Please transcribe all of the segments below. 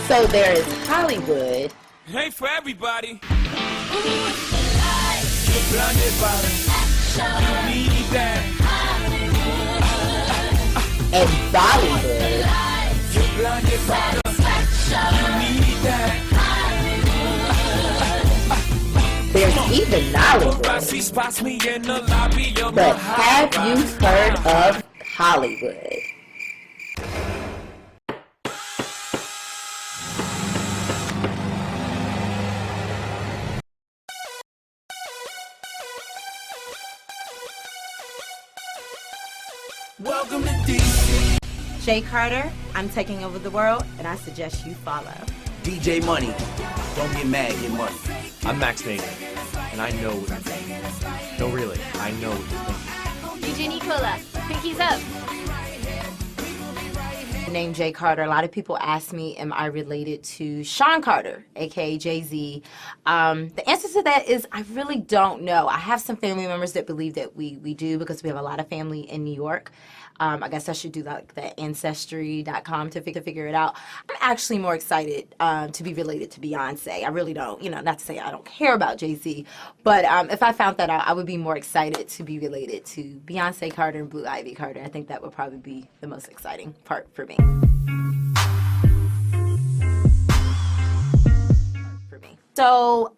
So there is Hollywood. Hey, for everybody. You're blinded by the you need that. And Bollywood. You're blinded by the you need that. There's even Nollywood. But have you heard of Pollywood? Welcome to DC. Jay Carter, I'm taking over the world, and I suggest you follow. DJ Money, don't get mad, get money. I'm Max Nathan, and I know what you're thinking. No, really, I know what you're thinking. DJ Nicola, pinkies up. The name Jay Carter, a lot of people ask me, am I related to Sean Carter, aka Jay-Z? The answer to that is I really don't know. I have some family members that believe that we do because we have a lot of family in New York. I guess I should do like the Ancestry.com to figure it out. I'm actually more excited to be related to Beyonce. I really don't, not to say I don't care about Jay-Z, but if I found that out, I would be more excited to be related to Beyonce Carter and Blue Ivy Carter. I think that would probably be the most exciting part for me. So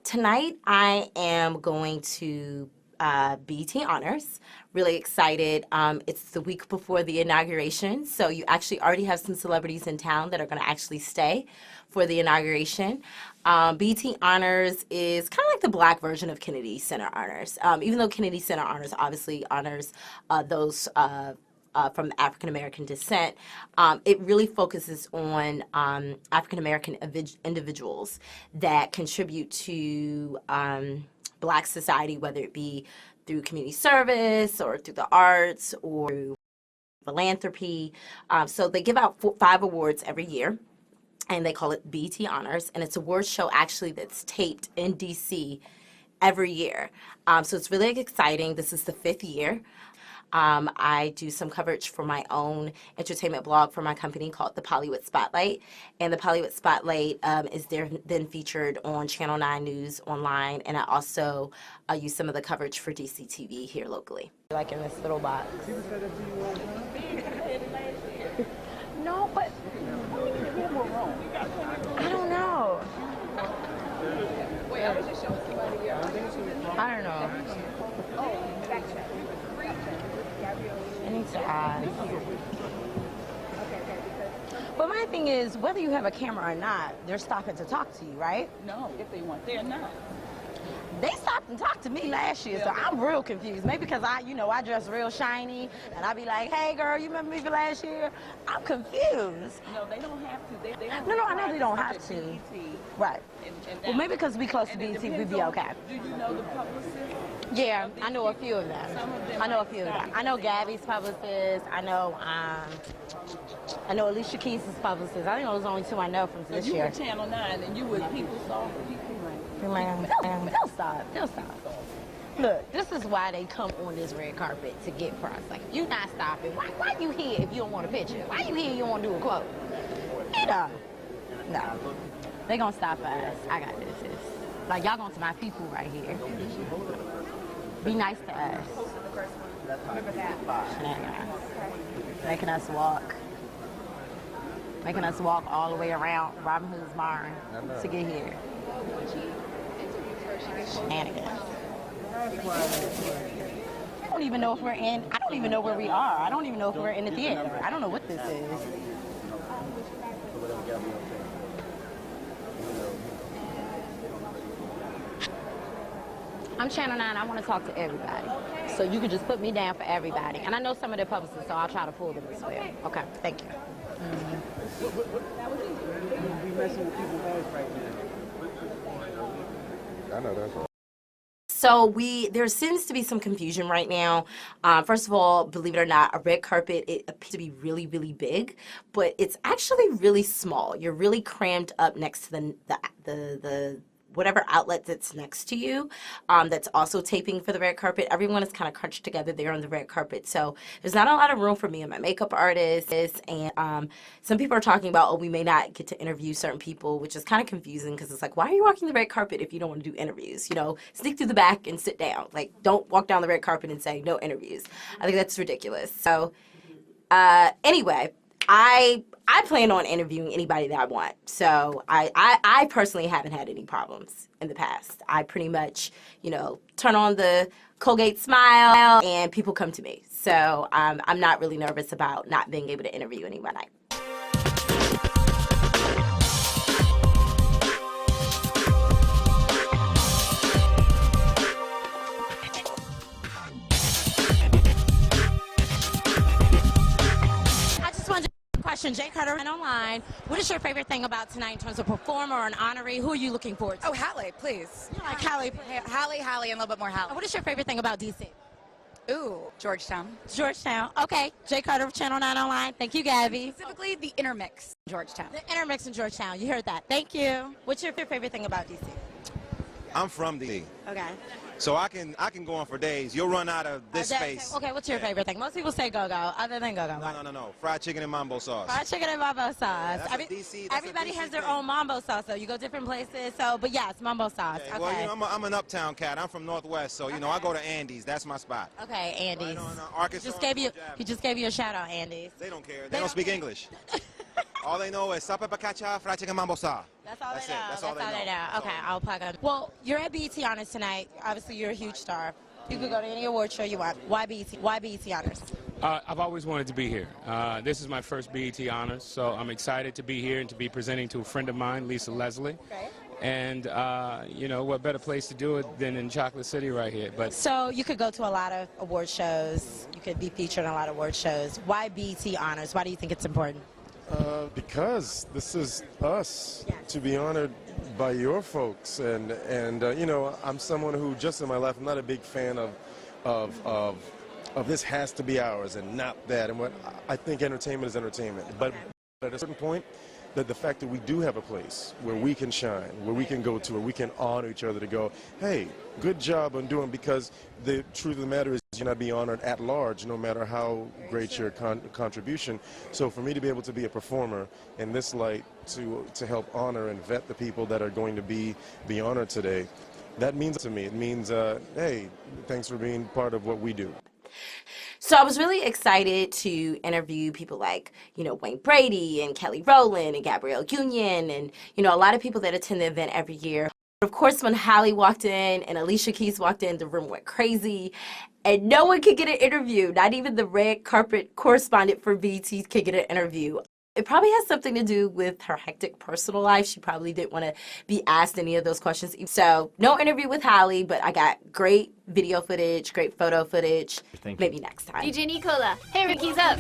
tonight I am going to BET Honors. Really excited. It's the week before the inauguration, so you actually already have some celebrities in town that are going to actually stay for the inauguration. BET Honors is kind of like the black version of Kennedy Center Honors. Even though Kennedy Center Honors obviously honors those from African American descent, it really focuses on African American individuals that contribute to Black society, whether it be through community service or through the arts or through philanthropy. So they give out 5 awards every year, and they call it BET Honors, and it's an award show actually that's taped in DC every year. So it's really exciting. This is the 5th year. I do some coverage for my own entertainment blog for my company called the Pollywood Spotlight. And the Pollywood Spotlight is then featured on Channel 9 News online. And I also use some of the coverage for DC TV here locally. Like in this little box. No, but I don't know. I don't know. I need to ask. But my thing is, whether you have a camera or not, they're stopping to talk to you, right? No, if they want, they're not. They stopped and talked to me last year, so I'm real confused. Maybe because I dress real shiny, and I be like, hey girl, you remember me from last year? I'm confused. No, they don't have to. They don't no, I know they don't have to. BET. Right. And Well, maybe because we close to BET, we'd be okay. Do you know the publicist? Yeah, I know a few of them. Some of them I know a few of them. I know Gabby's publicist. I know Alicia Keys' publicist. I think those are the only 2 I know from this you year. were Channel 9 and you were people saw people They'll stop. Look, this is why they come on this red carpet to get press. Like, if you're not stopping, why you here if you don't want a picture? Why you here if you don't want to do a quote? No. They gonna stop us. I got this. Like, y'all going to my people right here. Be nice to us. Making us walk all the way around Robin Hood's barn to get here. Shenanigans. I don't even know if we're in. I don't even know where we are. I don't even know if we're in the theater. I don't know what this is. I'm Channel 9. I want to talk to everybody. So you can just put me down for everybody. And I know some of their publicists, so I'll try to pull them as well. Okay, thank you. We messing with people's heads right now. I know that's all. So there seems to be some confusion right now. First of all, believe it or not, a red carpet, it appears to be really, really big, but it's actually really small. You're really crammed up next to the whatever outlet that's next to you that's also taping for the red carpet. Everyone is kind of crunched together there on the red carpet. So there's not a lot of room for me and my makeup artist. And some people are talking about, oh, we may not get to interview certain people, which is kind of confusing because it's like, why are you walking the red carpet if you don't want to do interviews? You know, sneak through the back and sit down. Like, don't walk down the red carpet and say no interviews. I think that's ridiculous. So anyway, I plan on interviewing anybody that I want. So I personally haven't had any problems in the past. I pretty much, you know, turn on the Colgate smile and people come to me. So I'm not really nervous about not being able to interview anybody. Question, Jay Carter and online. What is your favorite thing about tonight in terms of performer or an honoree? Who are you looking forward to? Oh, Halle, please. You like Halle. Halle, and a little bit more Halle. What is your favorite thing about DC? Ooh, Georgetown. Georgetown. Okay. Jay Carter, Channel 9 Online. Thank you, Gabby. Specifically, the intermix in Georgetown. The intermix in Georgetown. You heard that. Thank you. What's your favorite thing about DC? I'm from D.C. Okay. So I can go on for days. You'll run out of this space. Okay, what's your favorite thing? Most people say go-go, other than go-go. No. Fried chicken and mambo sauce. Fried chicken and mambo sauce. Everybody has their own mambo sauce, though. You go different places, so, but yeah, it's mambo sauce. Okay. Okay. Well, you know, I'm an uptown cat. I'm from Northwest, so, you know, I go to Andy's. That's my spot. Okay, Andy's. Right on, Arkansas. He just gave you a shout-out, Andy's. They don't care. They don't speak English. All they know is sapa pacacha, fried chicken mambo sauce. That's all they know. That's all they know. Okay, I'll plug in. Well, you're at BET Honors tonight. Obviously, you're a huge star. You could go to any award show you want. Why BET? Why BET Honors? I've always wanted to be here. This is my first BET Honors, so I'm excited to be here and to be presenting to a friend of mine, Lisa Leslie. Okay. And, you know, what better place to do it than in Chocolate City right here. But so you could go to a lot of award shows. You could be featured on a lot of award shows. Why BET Honors? Why do you think it's important? Because this is us to be honored by your folks, and you know, I'm someone who just in my life I'm not a big fan of this has to be ours and not that, and what I think entertainment is entertainment, but at a certain point the fact that we do have a place where we can shine, where we can go to, where we can honor each other to go, hey, good job on doing, because the truth of the matter is you're not be honored at large no matter how great your contribution. So for me to be able to be a performer in this light, to help honor and vet the people that are going to be honored today, that means to me, it means, hey, thanks for being part of what we do. So I was really excited to interview people like, you know, Wayne Brady and Kelly Rowland and Gabrielle Union and, you know, a lot of people that attend the event every year. Of course, when Halle walked in and Alicia Keys walked in, the room went crazy and no one could get an interview. Not even the red carpet correspondent for BET could get an interview. It probably has something to do with her hectic personal life. She probably didn't want to be asked any of those questions. So no interview with Halle, but I got great video footage, great photo footage. Maybe next time. DJ Nicola. Hey, Ricky's up.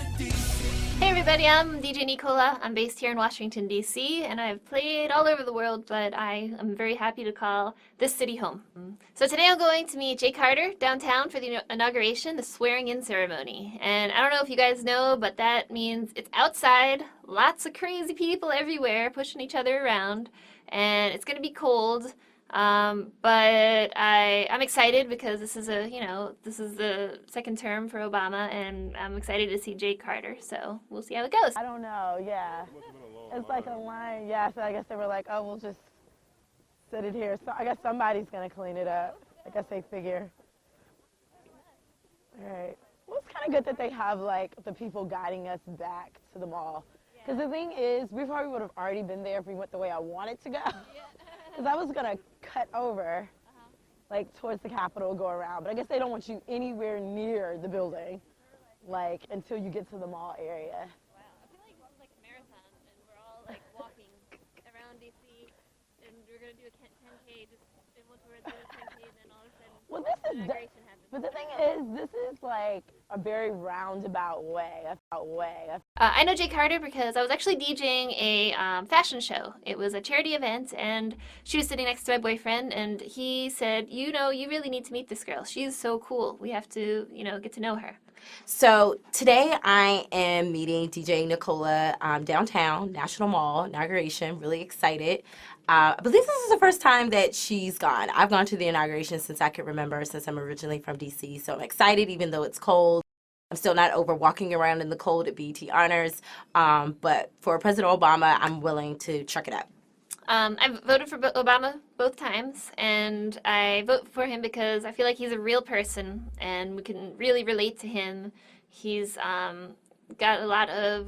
Hey everybody, I'm DJ Nicola. I'm based here in Washington, D.C., and I've played all over the world, but I am very happy to call this city home. So today I'm going to meet Jay Carter downtown for the inauguration, the swearing-in ceremony. And I don't know if you guys know, but that means it's outside, lots of crazy people everywhere pushing each other around, and it's going to be cold. But I'm excited because this is the second term for Obama, and I'm excited to see Jay Carter, so we'll see how it goes. I don't know, yeah. It's like a line, yeah, so I guess they were like, oh, we'll just sit it here. So I guess somebody's going to clean it up. I guess they figure. All right. Well, it's kind of good that they have, like, the people guiding us back to the mall. Because the thing is, we probably would have already been there if we went the way I wanted to go. Because I was going to cut over, like, towards the Capitol, go around. But I guess they don't want you anywhere near the building, like, until you get to the mall area. Wow, I feel like it's like a marathon, and we're all, like, walking around D.C., and we're going to do a 10K, just, and once we're at the 10K, then all of a sudden, well, this is inauguration happens. But the thing is, this is, like, a very roundabout way. I know Jay Carter because I was actually DJing a fashion show. It was a charity event, and she was sitting next to my boyfriend, and he said, you know, you really need to meet this girl. She's so cool. We have to, you know, get to know her. So today I am meeting DJ Nicola downtown, National Mall, inauguration. Really excited. I believe this is the first time that she's gone. I've gone to the inauguration since I can remember, since I'm originally from DC. So I'm excited, even though it's cold. I'm still not over walking around in the cold at BET Honors. But for President Obama, I'm willing to truck it up. I've voted for Obama both times, and I vote for him because I feel like he's a real person, and we can really relate to him. He's got a lot of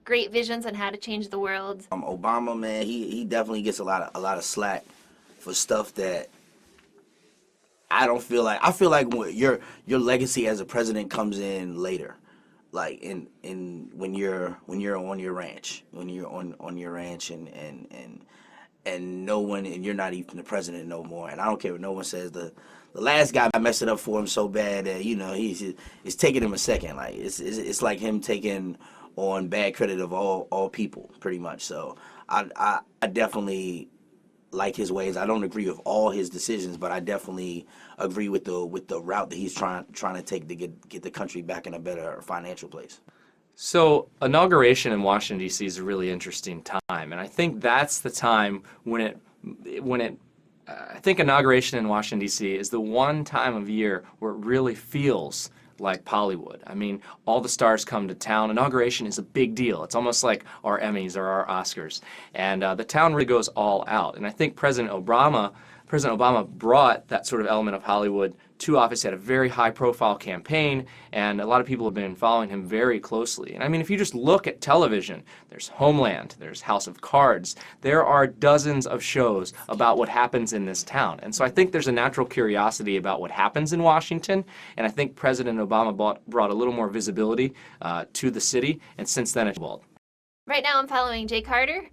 great visions on how to change the world. Obama, man, he definitely gets a lot of slack for stuff that I don't feel like. I feel like your legacy as a president comes in later. Like when you're on your ranch, and no one, and you're not even the president no more. And I don't care what no one says. The last guy messed it up for him so bad that it's taking him a second. Like it's like him taking on bad credit of all people pretty much. So I definitely like his ways. I don't agree with all his decisions, but I definitely agree with the route that he's trying to take to get the country back in a better financial place. So inauguration in Washington, D.C. is a really interesting time, and I think that's the time when I think inauguration in Washington, D.C. is the one time of year where it really feels like Pollywood. I mean, all the stars come to town. Inauguration is a big deal. It's almost like our Emmys or our Oscars, and the town really goes all out. And I think President Obama brought that sort of element of Hollywood to office. He had a very high-profile campaign, and a lot of people have been following him very closely. And I mean, if you just look at television, there's Homeland, there's House of Cards, there are dozens of shows about what happens in this town. And so I think there's a natural curiosity about what happens in Washington, and I think President Obama brought a little more visibility to the city, and since then it's evolved. Right now I'm following Jay Carter.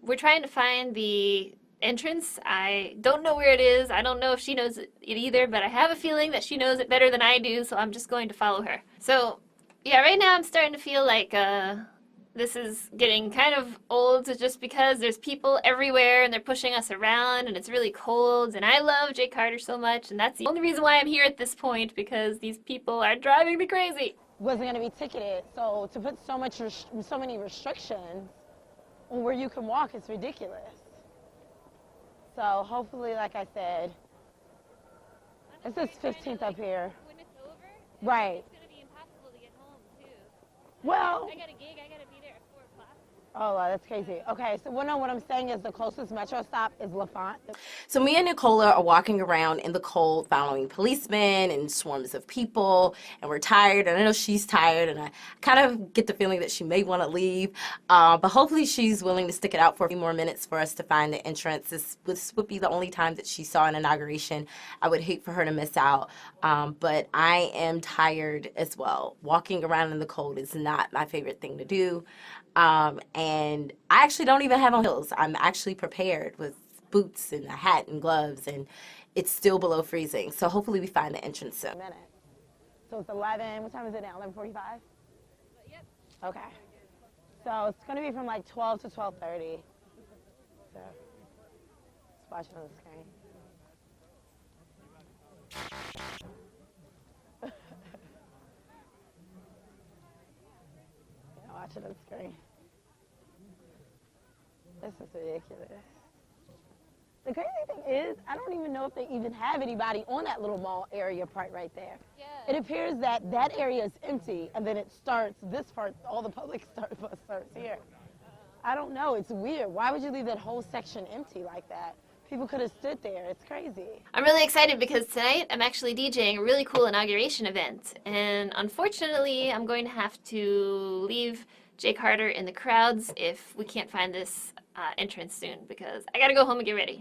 We're trying to find the entrance. I don't know where it is. I don't know if she knows it either, but I have a feeling that she knows it better than I do, so I'm just going to follow her. So yeah, right now I'm starting to feel like this is getting kind of old, just because there's people everywhere and they're pushing us around and it's really cold, and I love Jay Carter so much, and that's the only reason why I'm here at this point, because these people are driving me crazy. Wasn't going to be ticketed, so to put so many restrictions on where you can walk is ridiculous. So hopefully, like I said, it says 15th up here. When it's over, right. It's going to be impossible to get home, too. Well, I got a gig. I got to be there at 4 o'clock. Oh, wow, that's crazy. Okay, so no, what I'm saying is the closest metro stop is LaFont. So me and Nicola are walking around in the cold following policemen and swarms of people, and we're tired, and I know she's tired, and I kind of get the feeling that she may want to leave, but hopefully she's willing to stick it out for a few more minutes for us to find the entrance. This would be the only time that she saw an inauguration. I would hate for her to miss out, but I am tired as well. Walking around in the cold is not my favorite thing to do. And I actually don't even have on heels. I'm actually prepared with boots and a hat and gloves, and it's still below freezing. So hopefully we find the entrance soon. So it's 11, what time is it now, 11:45? Yep. Okay. So it's going to be from like 12 to 12:30. So let's watch it on the screen. Yeah, watch it on the screen. This is ridiculous. The crazy thing is, I don't even know if they even have anybody on that little mall area part right there. Yeah. It appears that that area is empty, and then it starts, this part, all the public bus starts here. I don't know, it's weird. Why would you leave that whole section empty like that? People could have stood there. It's crazy. I'm really excited because tonight I'm actually DJing a really cool inauguration event. And unfortunately, I'm going to have to leave Jay Carter in the crowds if we can't find this entrance soon, because I gotta go home and get ready.